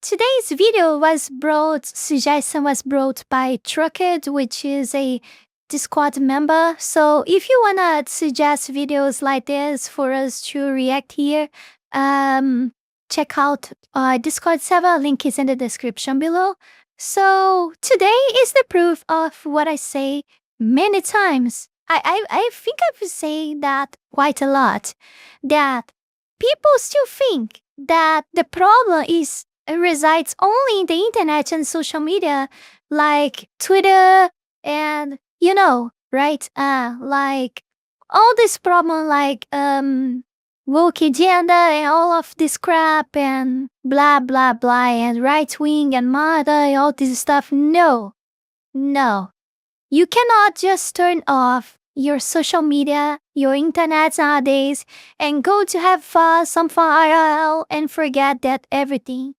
today's suggestion was brought by Trucked, which is a Discord member. So if you wanna suggest videos like this for us to react here, check out our Discord server. Link is in the description below. So today is the proof of what I say many times. I think I've said that quite a lot. That people still think that the problem resides only in the internet and social media, like Twitter and right? Like all this problem, like woke agenda and all of this crap and blah blah blah and right wing and mother, all this stuff. No. You cannot just turn off your social media, your internet nowadays, and go to have some fun IRL and forget that everything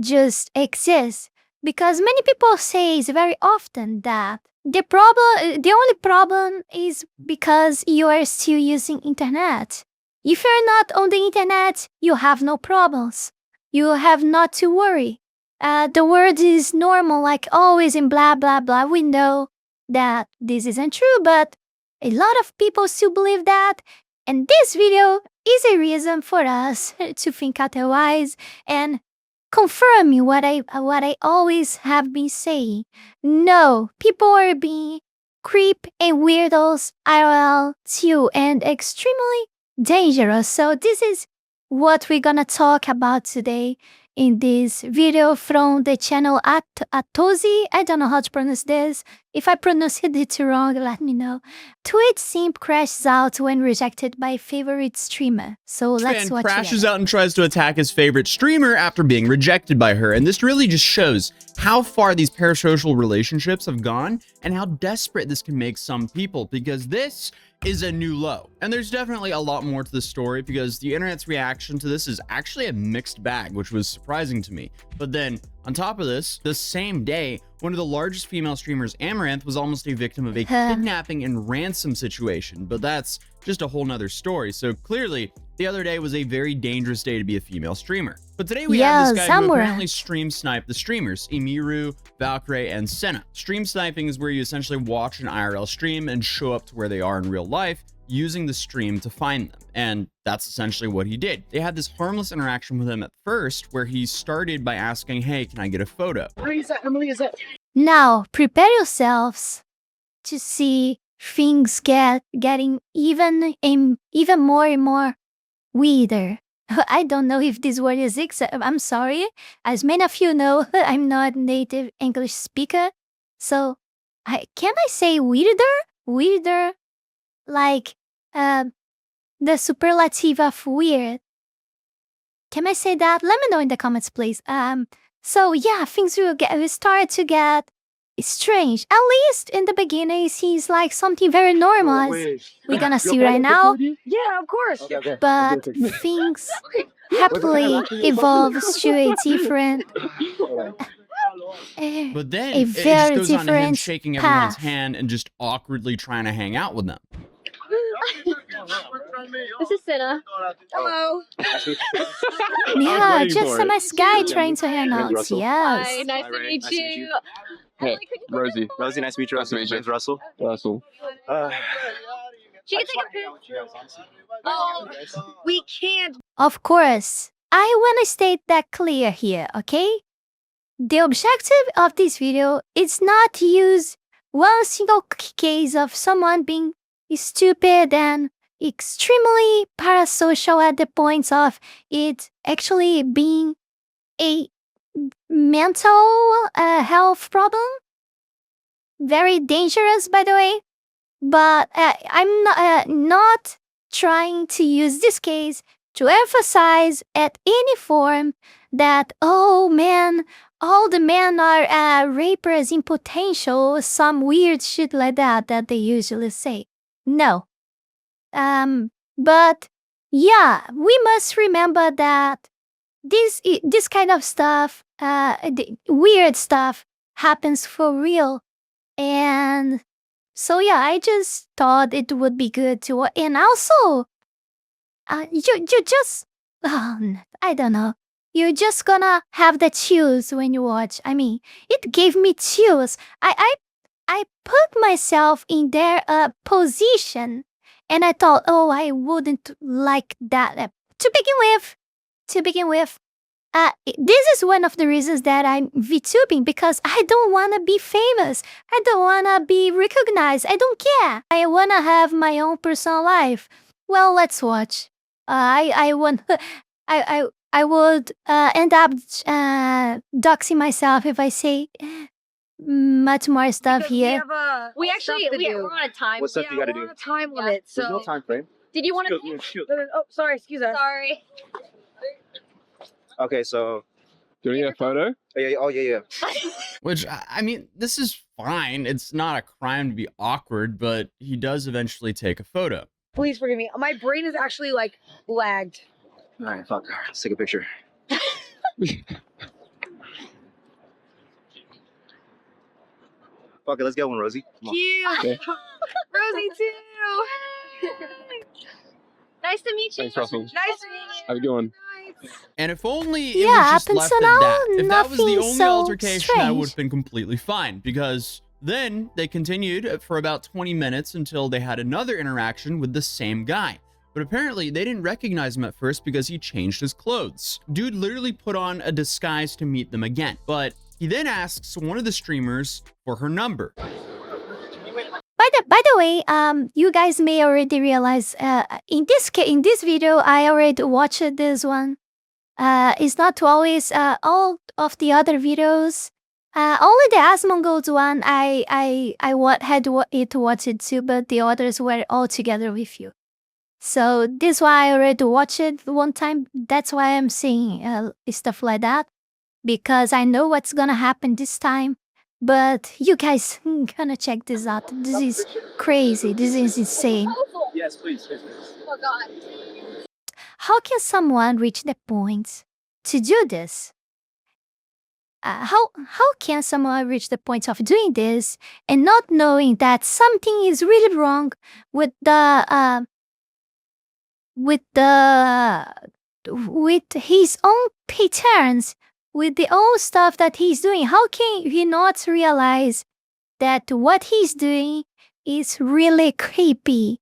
just exists. Because many people say very often that the only problem is because you are still using internet. If you're not on the internet, you have no problems. You have not to worry. The world is normal, like always in blah blah blah. We know that this isn't true, but a lot of people still believe that. And this video is a reason for us to think otherwise and confirming what I always have been saying. No, people are being creep and weirdos IRL too, and extremely dangerous. So this is what we're gonna talk about today in this video from the channel Atozy. I don't know how to pronounce this. If I pronounced it wrong, let me know. Twitch Simp crashes out when rejected by favorite streamer. So let's watch it. Crashes out and tries to attack his favorite streamer after being rejected by her. And this really just shows how far these parasocial relationships have gone and how desperate this can make some people, because this is a new low. And there's definitely a lot more to the story, because the internet's reaction to this is actually a mixed bag, which was surprising to me. But then on top of this, the same day, one of the largest female streamers, Amaranth, was almost a victim of a kidnapping and ransom situation. But that's just a whole nother story. So clearly, the other day was a very dangerous day to be a female streamer. But today we have this guy who apparently stream sniped the streamers, emiru, valkyrae, and Senna. Stream sniping is where you essentially watch an IRL stream and show up to where they are in real life, using the stream to find them. And that's essentially what he did. They had this harmless interaction with him at first, where he started by asking, hey, can I get a photo? Now, prepare yourselves to see things getting even more and more weirder. I don't know if this word exists. I'm sorry. As many of you know, I'm not a native English speaker. So, can I say weirder? Weirder? Like, the superlative of weird. Can I say that? Let me know in the comments, please. So yeah, things will start to get strange. At least in the beginning, it seems like something very normal. We're gonna see right now. Yeah, of course. Okay. But things happily evolves to a different, But then a it just very goes on to him different shaking everyone's path. hand and just awkwardly trying to hang out with them. This is Senna. Hello. Yeah, just a nice guy trying to hang out. Hi, Yes. nice to meet you. Hey, Rosie. Rosie, nice to meet you. Nice to meet you. Russell. Russell. She can take a picture. Oh, we can't. Of course, I want to state that clear here, okay? The objective of this video is not to use one single case of someone being stupid and extremely parasocial at the point of it actually being a mental health problem. Very dangerous, by the way. But I'm not trying to use this case to emphasize at any form that, oh man, all the men are rapers in potential, some weird shit like that they usually say. No. But yeah, we must remember that this kind of stuff, the weird stuff, happens for real. And so yeah, I just thought it would be good to, and also, you just, I don't know. you're just gonna have the chills when you watch. I mean, it gave me chills. I put myself in their position, and I thought, oh, I wouldn't like that. To begin with, this is one of the reasons that I'm VTubing, because I don't want to be famous. I don't want to be recognized. I don't care. I want to have my own personal life. Well, let's watch. I want. I would end up doxing myself if I say much more stuff Because here. we actually we're on a time. What stuff you gotta we're do? on a time limit. So There's no time frame. did you want to? Oh, sorry. Excuse us. Sorry. Okay, so. Do we need a photo? Yeah, oh, yeah. Which, I mean, this is fine. It's not a crime to be awkward, but he does eventually take a photo. Please forgive me. My brain is actually like lagged. All right, fuck. Let's take a picture. Fuck it, let's get one, Rosie. Come on. Cute. Okay. Rosie too. Nice to meet you. Thanks, Russell. Nice to meet you. Have a good one. And if only it Yeah, was just up left until at now, that. If that was the nothing only so altercation, that would strange. have been completely fine. Because then they continued for about 20 minutes until they had another interaction with the same guy. But apparently, they didn't recognize him at first because he changed his clothes. Dude literally put on a disguise to meet them again. But he then asks one of the streamers for her number. By the way, you guys may already realize, in this video, I already watched this one. It's not always all of the other videos. Only the Asmongold one I had it watched too, but the others were all together with you. So this is why I already watched it one time. That's why I'm saying stuff like that, because I know what's gonna happen this time. But you guys gonna check this out. This is crazy. This is insane. Yes, please. Oh God. How can someone reach the point to do this? How can someone reach the point of doing this and not knowing that something is really wrong with his own patterns, with the own stuff that he's doing? How can he not realize that what he's doing is really creepy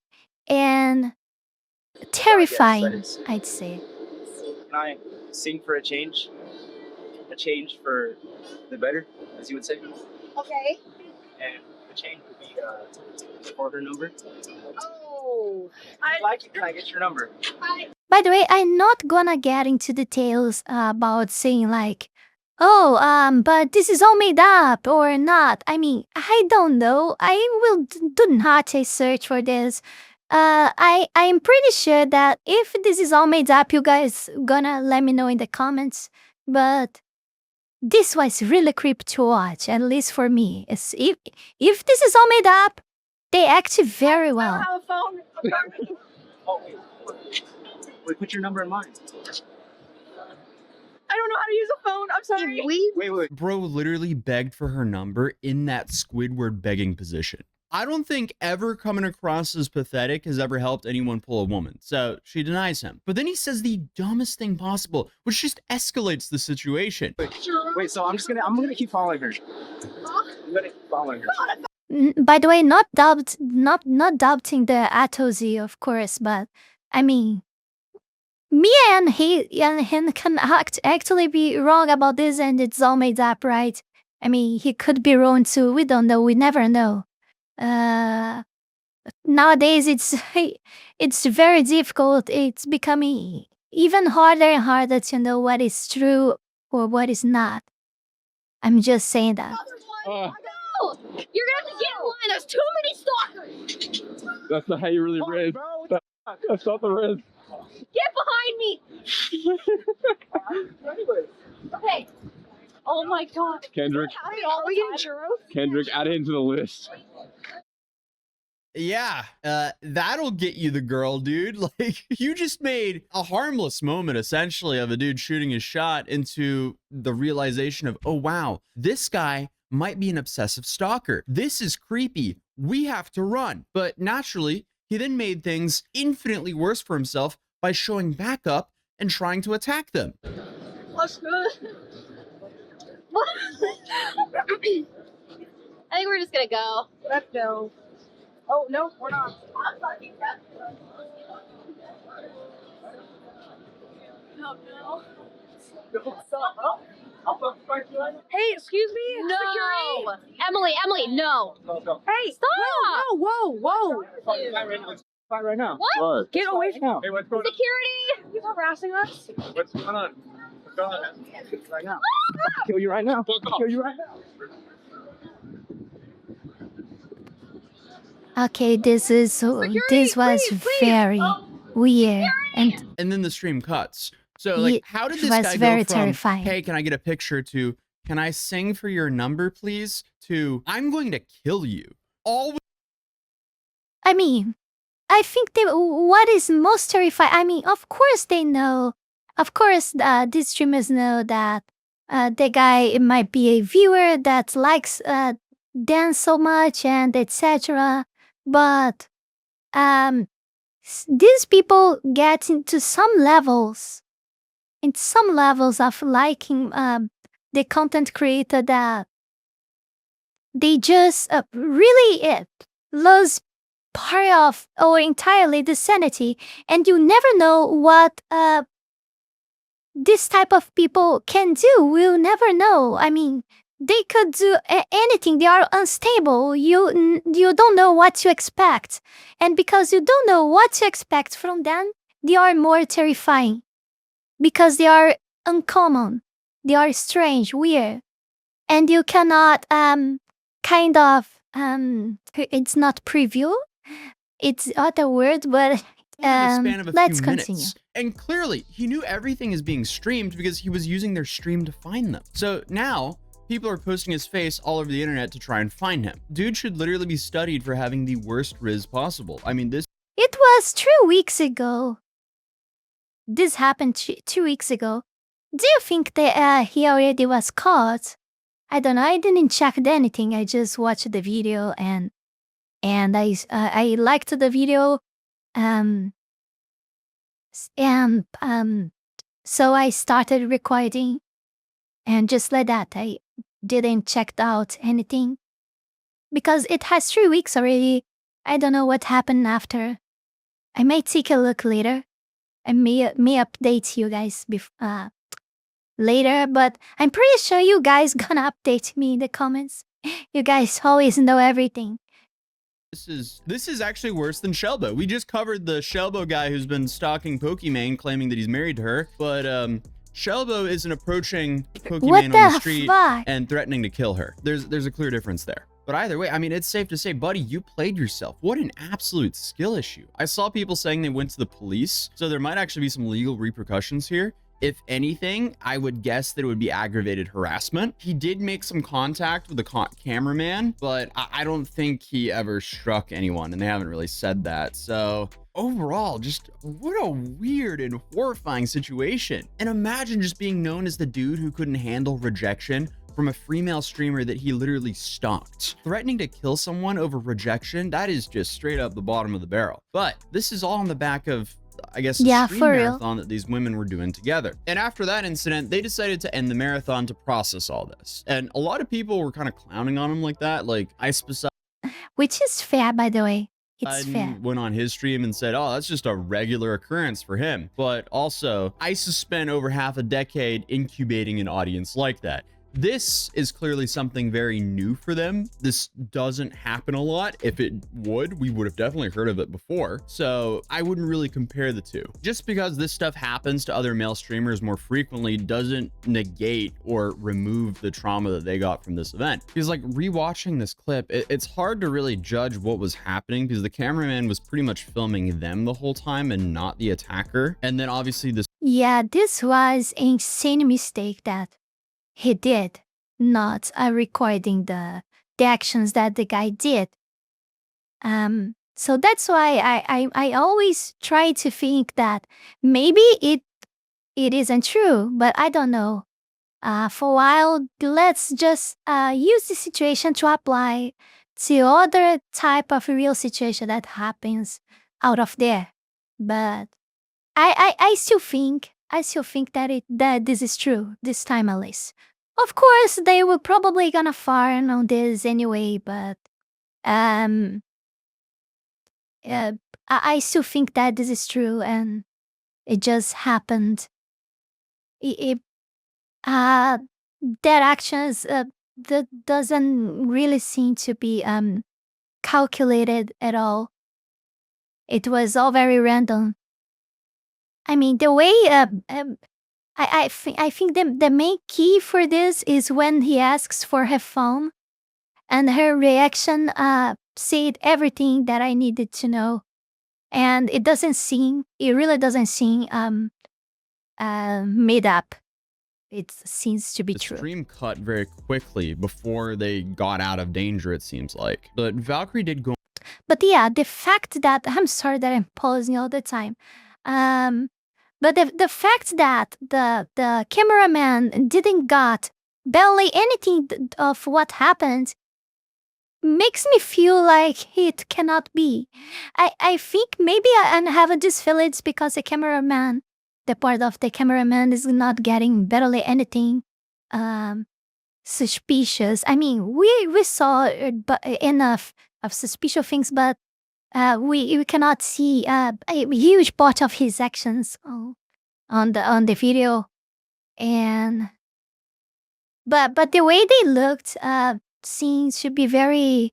and terrifying, I'd say. Can I sing for a change? A change for the better, as you would say? Okay. And the change would be for her number. Oh. Can I get your number? By the way, I'm not gonna get into details about saying like, oh, but this is all made up or not. I mean, I don't know. I will do not a search for this. I'm pretty sure that if this is all made up, you guys gonna let me know in the comments. But this was really creepy to watch, at least for me. If this is all made up, they act very well. I don't have a phone. Oh, wait, put your number in mine. I don't know how to use a phone. I'm sorry. Wait. Bro literally begged for her number in that Squidward begging position. I don't think ever coming across as pathetic has ever helped anyone pull a woman, so she denies him. But then he says the dumbest thing possible, which just escalates the situation. Wait, so I'm gonna keep following her. I'm gonna keep following her. By the way, not doubting the Atozy, of course, but I mean, me and him can actually be wrong about this, and it's all made up, right? I mean, he could be wrong too. We don't know. We never know. Nowadays, it's very difficult. It's becoming even harder and harder to know what is true or what is not. I'm just saying that. No! You're gonna have to get in line. There's too many stalkers. That's not how you really raise. That's not the riz. Get behind me. Okay. Oh my God. Kendrick, Are we getting churros? Kendrick, add it into the list. Yeah, that'll get you the girl, dude. Like, you just made a harmless moment, essentially, of a dude shooting his shot into the realization of, oh, wow, this guy might be an obsessive stalker. This is creepy. We have to run. But naturally, he then made things infinitely worse for himself by showing back up and trying to attack them. That's good. What? I think we're just gonna go. Let's go. Oh, no, we're not. No, no. Hey, excuse me? No! Security? Emily, no. Hey, Stop! whoa. Fight right now. What? Right. Get away from Now. Hey, what's going on? Security! He's harassing us. What's going on? What's going on? Right now. Kill you right now. Kill you right now. Okay, this was please. very weird and And then the stream cuts. So like, Ye- how did it this was guy very go from, terrifying. hey, can I get a picture, to, can I sing for your number, please, to, I'm going to kill you? All I mean, I think what is most terrifying, I mean, of course they know, of course these streamers know that the guy might be a viewer that likes dance so much and etc. But these people get into some levels of liking the content creator that they just really lose part of or entirely the sanity, and you never know what this type of people can do. We'll never know. I mean, they could do anything. They are unstable. You don't know what to expect, and because you don't know what to expect from them, they are more terrifying because they are uncommon. They are strange, weird, and you cannot it's not preview. It's other word, but in the span of a let's few continue. minutes. And clearly, he knew everything is being streamed because he was using their stream to find them. So now, people are posting his face all over the internet to try and find him. Dude should literally be studied for having the worst riz possible. I mean, this It was 2 weeks ago. This happened 2 weeks ago. Do you think that he already was caught? I don't know. I didn't check anything. I just watched the video and I liked the video. So I started recording, and just like that, I didn't check out anything because it has 3 weeks already. I don't know what happened after. I may take a look later. I may update you guys later, but I'm pretty sure you guys gonna update me in the comments. You guys always know everything. This is actually worse than Shelbo. We just covered the Shelbo guy who's been stalking Pokimane, claiming that he's married to her. But Shelbo isn't approaching Pokimane on the street fuck? and threatening to kill her. There's a clear difference there. But either way, I mean, it's safe to say, buddy, you played yourself. What an absolute skill issue. I saw people saying they went to the police, so there might actually be some legal repercussions here. If anything, I would guess that it would be aggravated harassment. He did make some contact with the cameraman, but I don't think he ever struck anyone, and they haven't really said that. So overall, just what a weird and horrifying situation. And imagine just being known as the dude who couldn't handle rejection from a female streamer that he literally stalked. Threatening to kill someone over rejection, that is just straight up the bottom of the barrel. But this is all on the back of, I guess, a stream for real. marathon that these women were doing together. And after that incident, they decided to end the marathon to process all this. And a lot of people were kind of clowning on him like that. Like, Ice Which is fair, by the way. It's fair. went on his stream and said, oh, that's just a regular occurrence for him. But also, Ice has spent over half a decade incubating an audience like that. This is clearly something very new for them. This doesn't happen a lot. If it would, we would have definitely heard of it before. So I wouldn't really compare the two. Just because this stuff happens to other male streamers more frequently doesn't negate or remove the trauma that they got from this event. Because like rewatching this clip, it's hard to really judge what was happening because the cameraman was pretty much filming them the whole time and not the attacker. And then obviously this Yeah, this was an insane mistake that he did, not recording the actions that the guy did. So that's why I always try to think that maybe it isn't true, but I don't know. For a while, let's just use the situation to apply to other type of real situation that happens out of there. But I still think I still think that this is true, this time at least. Of course, they were probably gonna farm on this anyway, but um, uh, I still think that this is true, and it just happened. It their actions that doesn't really seem to be calculated at all. It was all very random. I mean, the way I think the main key for this is when he asks for her phone, and her reaction said everything that I needed to know, and it really doesn't seem made up. It seems to be The true. stream cut very quickly before they got out of danger, it seems like. But Valkyrae did go. But yeah, the fact that I'm sorry that I'm pausing all the time. But the fact that the cameraman didn't got barely anything of what happened makes me feel like it cannot be. I think maybe I'm having this feelings because the cameraman, the part of the cameraman is not getting barely anything suspicious. I mean, we saw enough of suspicious things, but we cannot see a huge part of his actions on the video, and but the way they looked seems to be very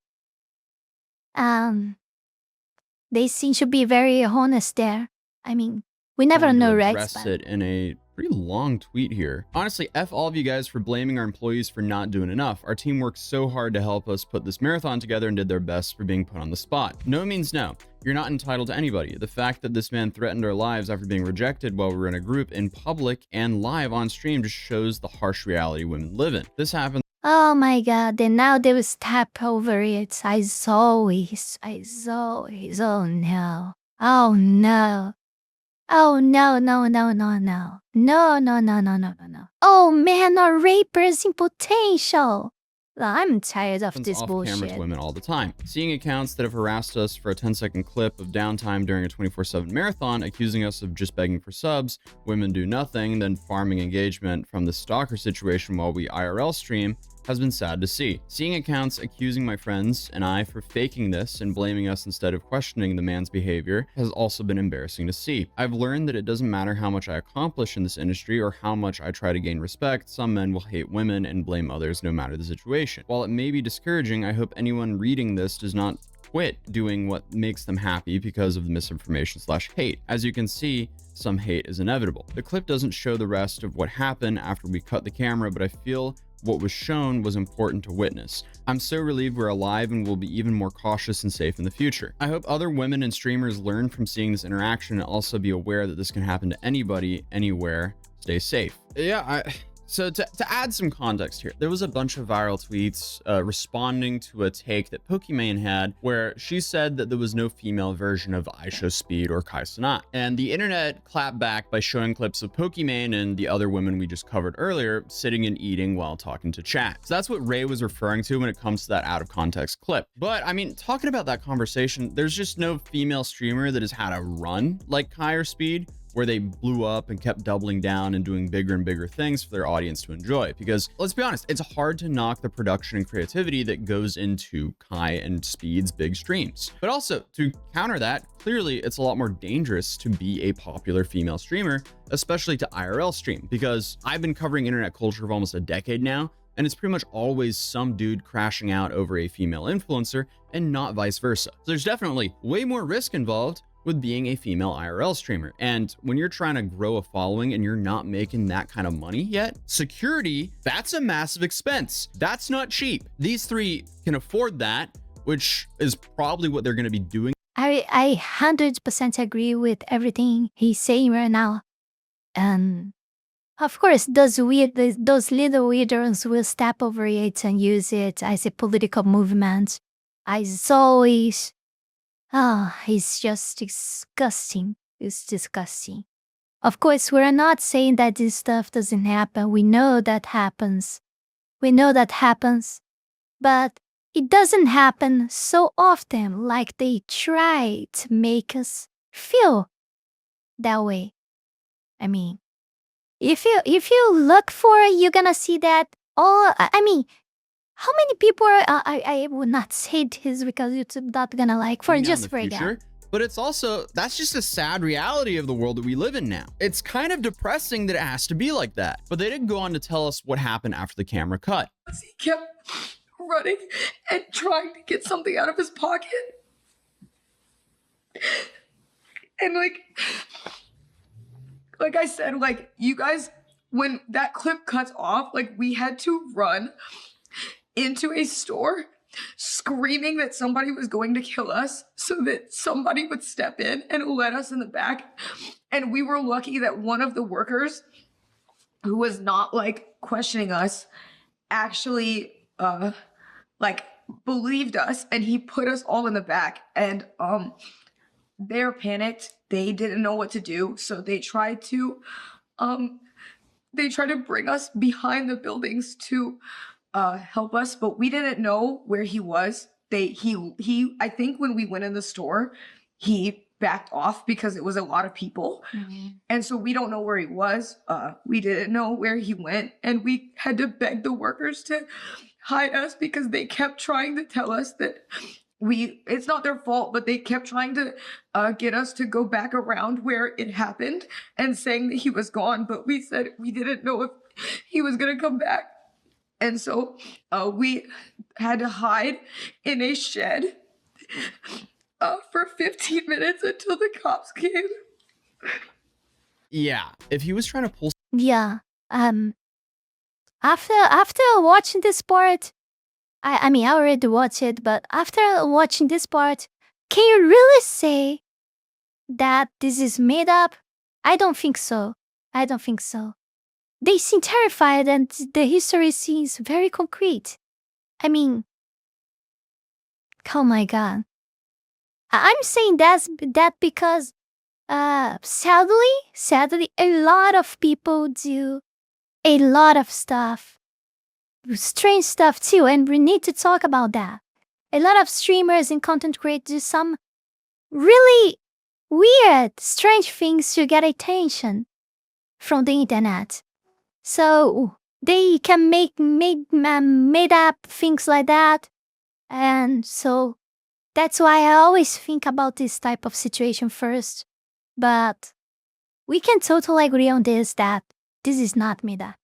they seem to be very honest there. I mean, we never going to know, right? address it in a pretty long tweet here. Honestly, F all of you guys for blaming our employees for not doing enough. Our team worked so hard to help us put this marathon together and did their best for being put on the spot. No means no. You're not entitled to anybody. The fact that this man threatened our lives after being rejected while we were in a group in public and live on stream just shows the harsh reality women live in. This happened. Oh my god, and now they will step over it. As always. Oh no. Oh no. Oh no, no, no, no, no. No, no, no, no, no, no, no. Oh man, our rapers in potential. I'm tired of this off-camera to bullshit. women all the time. Seeing accounts that have harassed us for a 10-second clip of downtime during a 24/7 marathon, accusing us of just begging for subs, women do nothing, then farming engagement from the stalker situation while we IRL stream, has been sad to see. Seeing accounts accusing my friends and I for faking this and blaming us instead of questioning the man's behavior has also been embarrassing to see. I've learned that it doesn't matter how much I accomplish in this industry or how much I try to gain respect, some men will hate women and blame others no matter the situation. While it may be discouraging, I hope anyone reading this does not quit doing what makes them happy because of the misinformation/hate. As you can see, some hate is inevitable. The clip doesn't show the rest of what happened after we cut the camera, but I feel what was shown was important to witness. I'm so relieved we're alive and will be even more cautious and safe in the future. I hope other women and streamers learn from seeing this interaction and also be aware that this can happen to anybody, anywhere. Stay safe. Yeah, So to add some context here, there was a bunch of viral tweets responding to a take that Pokimane had where she said that there was no female version of IShowSpeed or Kitsune. And the internet clapped back by showing clips of Pokimane and the other women we just covered earlier sitting and eating while talking to chat. So that's what Ray was referring to when it comes to that out of context clip. But I mean, talking about that conversation, there's just no female streamer that has had a run like Kai or Speed, where they blew up and kept doubling down and doing bigger and bigger things for their audience to enjoy. Because let's be honest, it's hard to knock the production and creativity that goes into Kai and Speed's big streams. But also, to counter that, clearly it's a lot more dangerous to be a popular female streamer, especially to IRL stream, because I've been covering internet culture for almost a decade now, and it's pretty much always some dude crashing out over a female influencer and not vice versa. So there's definitely way more risk involved with being a female IRL streamer. And when you're trying to grow a following and you're not making that kind of money yet, security, that's a massive expense. That's not cheap. These three can afford that, which is probably what they're going to be doing. I 100% agree with everything he's saying right now. And of course, those little weirdos will step over it and use it as a political movement. As always. It's just disgusting. It's disgusting. Of course, we're not saying that this stuff doesn't happen. We know that happens. But it doesn't happen so often like they try to make us feel that way. I mean, if you look for it, you're gonna see that all. I mean, how many people are? I would not say this because YouTube not gonna like for coming out in just the for future. that. But it's also, that's just a sad reality of the world that we live in now. It's kind of depressing that it has to be like that. But they didn't go on to tell us what happened after the camera cut. He kept running and trying to get something out of his pocket. And like I said, like you guys, when that clip cuts off, like we had to run into a store screaming that somebody was going to kill us so that somebody would step in and let us in the back. And we were lucky that one of the workers who was not like questioning us actually like believed us, and he put us all in the back. And they're panicked. They didn't know what to do, so they tried to bring us behind the buildings to help us, but we didn't know where he was. I think when we went in the store, he backed off because it was a lot of people. And so we don't know where he was. We didn't know where he went, and we had to beg the workers to hide us because they kept trying to tell us that it's not their fault, but they kept trying to get us to go back around where it happened and saying that he was gone. But we said we didn't know if he was gonna come back. And so we had to hide in a shed for 15 minutes until the cops came. Yeah, if he was trying to pull Yeah. After watching this part, I mean I already watched it, but after watching this part, can you really say that this is made up? I don't think so. I don't think so. They seem terrified, and the history seems very concrete. I mean, oh my god. I'm saying that because sadly, a lot of people do a lot of stuff, strange stuff too, and we need to talk about that. A lot of streamers and content creators do some really weird, strange things to get attention from the internet. So they can make made up things like that, and so that's why I always think about this type of situation first. But we can totally agree on this that this is not made up.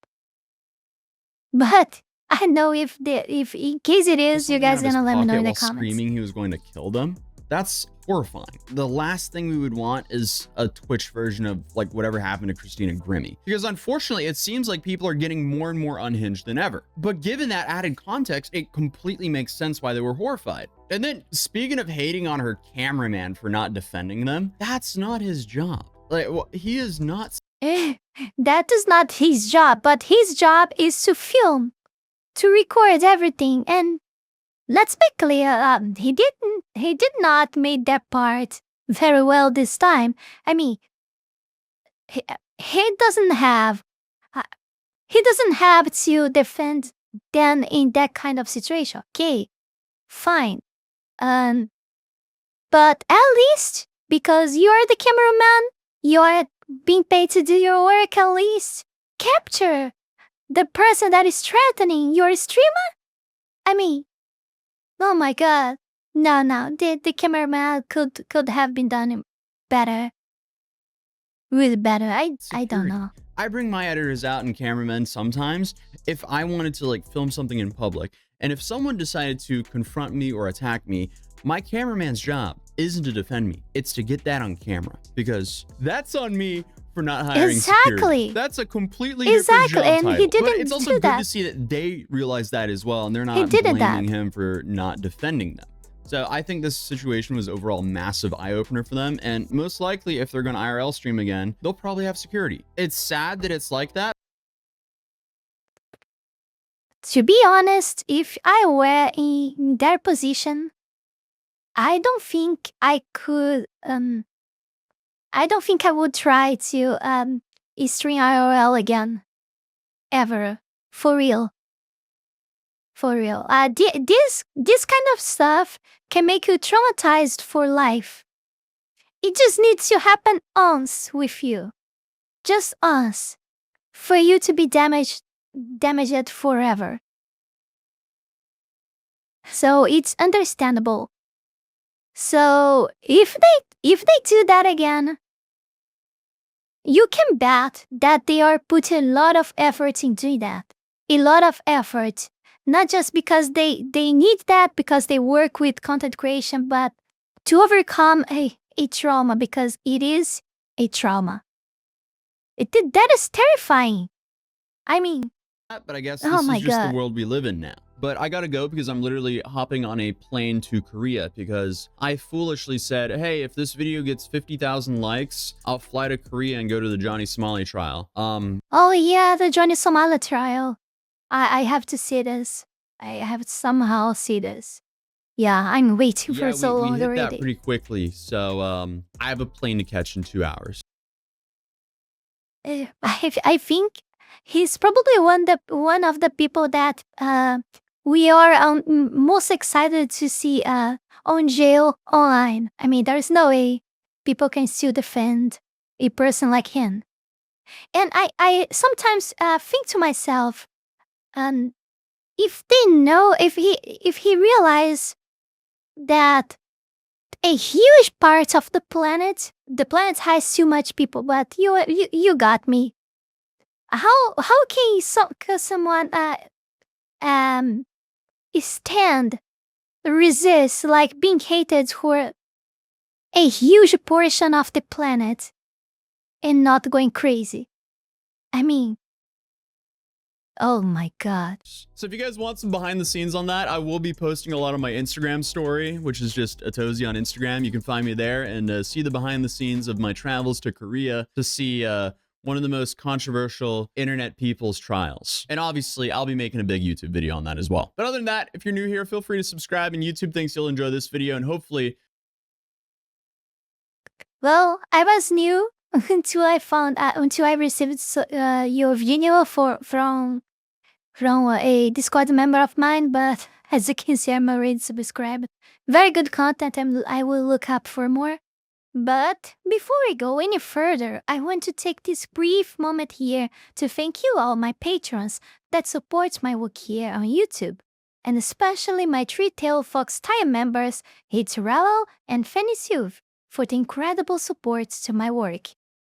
But I know if in case it is, you something guys out of his gonna let me know pocket in the while comments. screaming he was going to kill them. That's horrifying. The last thing we would want is a Twitch version of like whatever happened to Christina Grimmie. Because unfortunately, it seems like people are getting more and more unhinged than ever. But given that added context, it completely makes sense why they were horrified. And then speaking of hating on her cameraman for not defending them, that's not his job. Like, well, he is not. That is not his job, but his job is to film, to record everything. And let's be clear, he did not make that part very well this time. I mean, he doesn't have to defend them in that kind of situation. Okay, fine. But at least because you are the cameraman, you are being paid to do your work, at least capture the person that is threatening your streamer. I mean, oh my god. No, the cameraman could have been done better. Really better. I don't know. I bring my editors out and cameramen sometimes if I wanted to like film something in public. And if someone decided to confront me or attack me, my cameraman's job isn't to defend me. It's to get that on camera, because that's on me for not hiring security. That's a completely different job and title. he didn't But it's also do good that. to see that they realize that as well, and they're not didn't blaming that. him for not defending them. So I think this situation was overall a massive eye-opener for them, and most likely if they're going to IRL stream again, they'll probably have security. It's sad that it's like that. To be honest, if I were in their position, I don't think I could I don't think I would try to stream IRL again. Ever. For real. For real. This kind of stuff can make you traumatized for life. It just needs to happen once with you. Just once. for you to be damaged forever. So it's understandable. So if they do that again, you can bet that they are putting a lot of effort in doing that. A lot of effort. Not just because they need that because they work with content creation, but to overcome a trauma, because it is a trauma. That is terrifying. I mean, But I guess oh this my is just God. the world we live in now. But I gotta go because I'm literally hopping on a plane to Korea because I foolishly said, hey, if this video gets 50,000 likes, I'll fly to Korea and go to the Johnny Somali trial. Oh yeah, the Johnny Somali trial. I have to see this. I have to somehow see this. Yeah, I'm waiting for so we long hit already. that pretty quickly. So I have a plane to catch in 2 hours. I think he's probably one of the people that we are most excited to see on jail online. I mean, there's no way people can still defend a person like him. And I sometimes think to myself, if they know, if he realized that a huge part of the planet has too much people, but you got me. How can someone resist like being hated for a huge portion of the planet and not going crazy? I mean, oh my God. So if you guys want some behind the scenes on that, I will be posting a lot on my Instagram story, which is just Atozy on Instagram. You can find me there and see the behind the scenes of my travels to Korea to see one of the most controversial internet people's trials. And obviously, I'll be making a big YouTube video on that as well. But other than that, if you're new here, feel free to subscribe, and YouTube thinks you'll enjoy this video, and hopefully... Well, I was new until I received your video from a Discord member of mine, but as you can see, I'm already subscribed. Very good content, and I will look up for more. But before we go any further, I want to take this brief moment here to thank you all, my patrons, that support my work here on YouTube, and especially my three-tailed fox tier members, Heath Rowell and Fenny Sylvy, for the incredible support to my work.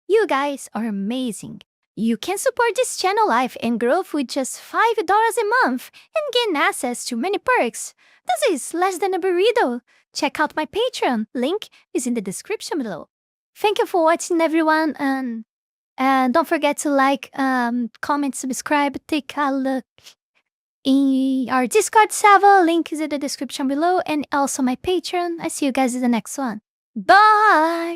You guys are amazing. You can support this channel life and growth with just $5 a month and gain access to many perks. This is less than a burrito. Check out my Patreon. Link is in the description below. Thank you for watching, everyone, and don't forget to like, comment, subscribe, take a look in our Discord server. Link is in the description below, and also my Patreon. I see you guys in the next one. Bye!